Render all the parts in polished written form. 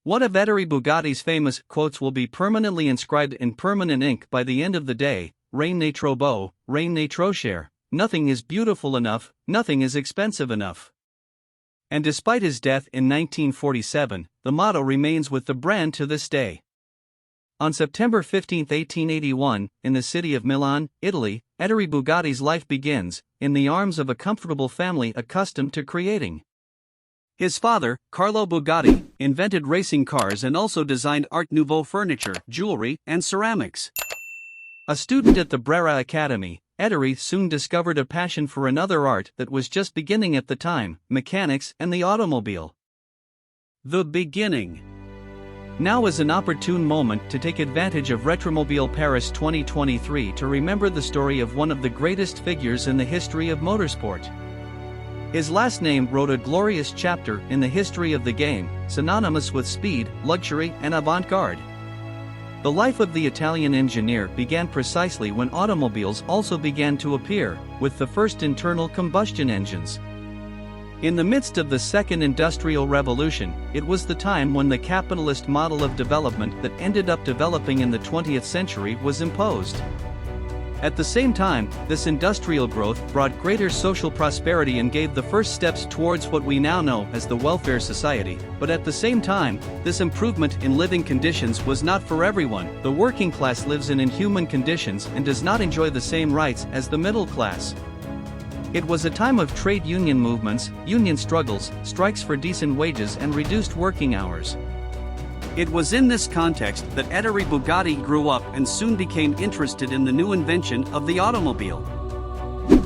One of Ettore Bugatti's famous quotes will be permanently inscribed in permanent ink by the end of the day: rien n'est trop beau, rien n'est trop cher. Nothing is beautiful enough, nothing is expensive enough. And despite his death in 1947, the motto remains with the brand to this day. On September 15, 1881, in the city of Milan, Italy, Ettore Bugatti's life begins, in the arms of a comfortable family accustomed to creating. His father, Carlo Bugatti, invented racing cars and also designed Art Nouveau furniture, jewelry, and ceramics. A student at the Brera Academy, Ettore soon discovered a passion for another art that was just beginning at the time: mechanics and the automobile. The beginning. Now is an opportune moment to take advantage of Retromobile Paris 2023 to remember the story of one of the greatest figures in the history of motorsport. His last name wrote a glorious chapter in the history of the game, synonymous with speed, luxury, and avant-garde. The life of the Italian engineer began precisely when automobiles also began to appear, with the first internal combustion engines. In the midst of the Second Industrial Revolution, it was the time when the capitalist model of development that ended up developing in the 20th century was imposed. At the same time, this industrial growth brought greater social prosperity and gave the first steps towards what we now know as the welfare society. But at the same time, this improvement in living conditions was not for everyone. The working class lives in inhuman conditions and does not enjoy the same rights as the middle class. It was a time of trade union movements, union struggles, strikes for decent wages, and reduced working hours. It was in this context that Ettore Bugatti grew up and soon became interested in the new invention of the automobile.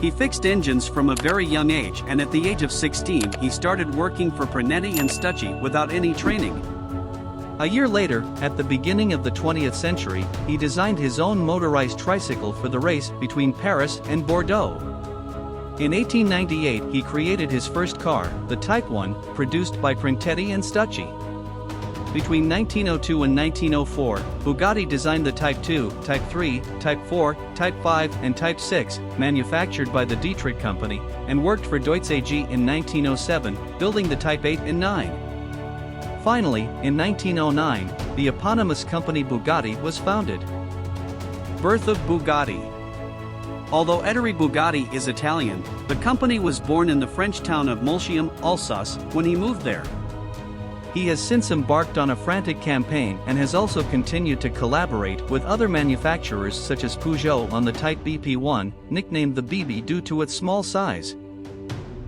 He fixed engines from a very young age, and at the age of 16 he started working for Prinetti and Stucci without any training. A year later, at the beginning of the 20th century, he designed his own motorized tricycle for the race between Paris and Bordeaux. In 1898 he created his first car, the Type 1, produced by Prinetti and Stucci. Between 1902 and 1904, Bugatti designed the Type 2, Type 3, Type 4, Type 5, and Type 6, manufactured by the Dietrich Company, and worked for Deutz AG in 1907, building the Type 8 and 9. Finally, in 1909, the eponymous company Bugatti was founded. Birth of Bugatti. Although Ettore Bugatti is Italian, the company was born in the French town of Molsheim, Alsace, when he moved there. He has since embarked on a frantic campaign and has also continued to collaborate with other manufacturers such as Peugeot on the Type BP1, nicknamed the BB due to its small size.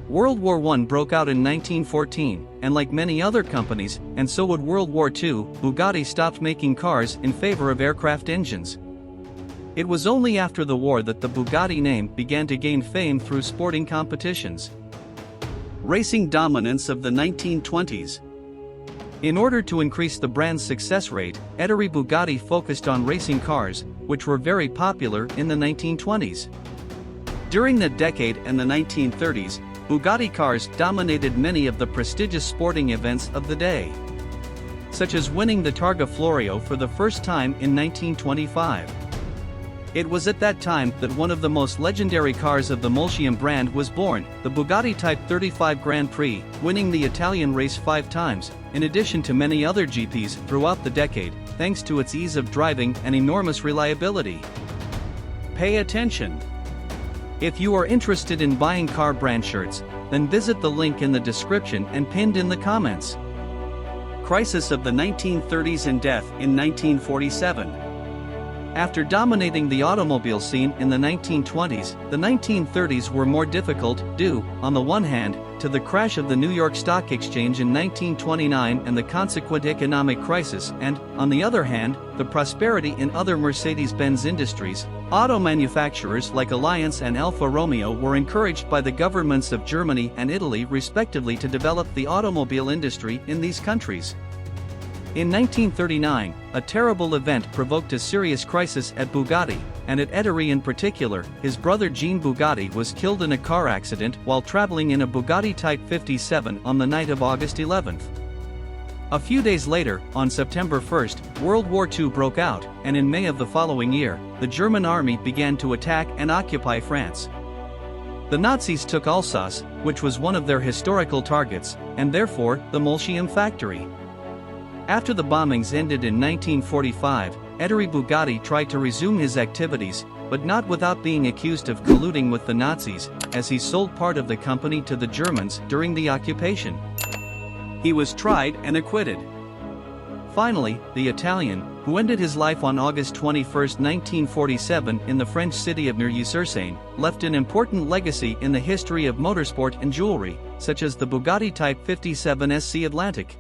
World War I broke out in 1914, and like many other companies, and so would World War II, Bugatti stopped making cars in favor of aircraft engines. It was only after the war that the Bugatti name began to gain fame through sporting competitions. Racing dominance of the 1920s. In order to increase the brand's success rate, Ettore Bugatti focused on racing cars, which were very popular in the 1920s. During that decade and the 1930s, Bugatti cars dominated many of the prestigious sporting events of the day, such as winning the Targa Florio for the first time in 1925. It was at that time that one of the most legendary cars of the Molsheim brand was born, the Bugatti Type 35 Grand Prix, winning the Italian race 5 times, in addition to many other GPs throughout the decade, thanks to its ease of driving and enormous reliability. Pay attention. If you are interested in buying car brand shirts, then visit the link in the description and pinned in the comments. Crisis of the 1930s and death in 1947. After dominating the automobile scene in the 1920s, the 1930s were more difficult, due, on the one hand, to the crash of the New York Stock Exchange in 1929 and the consequent economic crisis, and, on the other hand, the prosperity in other Mercedes-Benz industries. Auto manufacturers like Alliance and Alfa Romeo were encouraged by the governments of Germany and Italy respectively to develop the automobile industry in these countries. In 1939, a terrible event provoked a serious crisis at Bugatti, and at Ettore in particular. His brother Jean Bugatti was killed in a car accident while traveling in a Bugatti Type 57 on the night of August 11. A few days later, on September 1, World War II broke out, and in May of the following year, the German army began to attack and occupy France. The Nazis took Alsace, which was one of their historical targets, and therefore, the Molsheim factory. After the bombings ended in 1945, Ettore Bugatti tried to resume his activities, but not without being accused of colluding with the Nazis, as he sold part of the company to the Germans during the occupation. He was tried and acquitted. Finally, the Italian, who ended his life on August 21, 1947 in the French city of Molsheim, left an important legacy in the history of motorsport and jewelry, such as the Bugatti Type 57 SC Atlantic.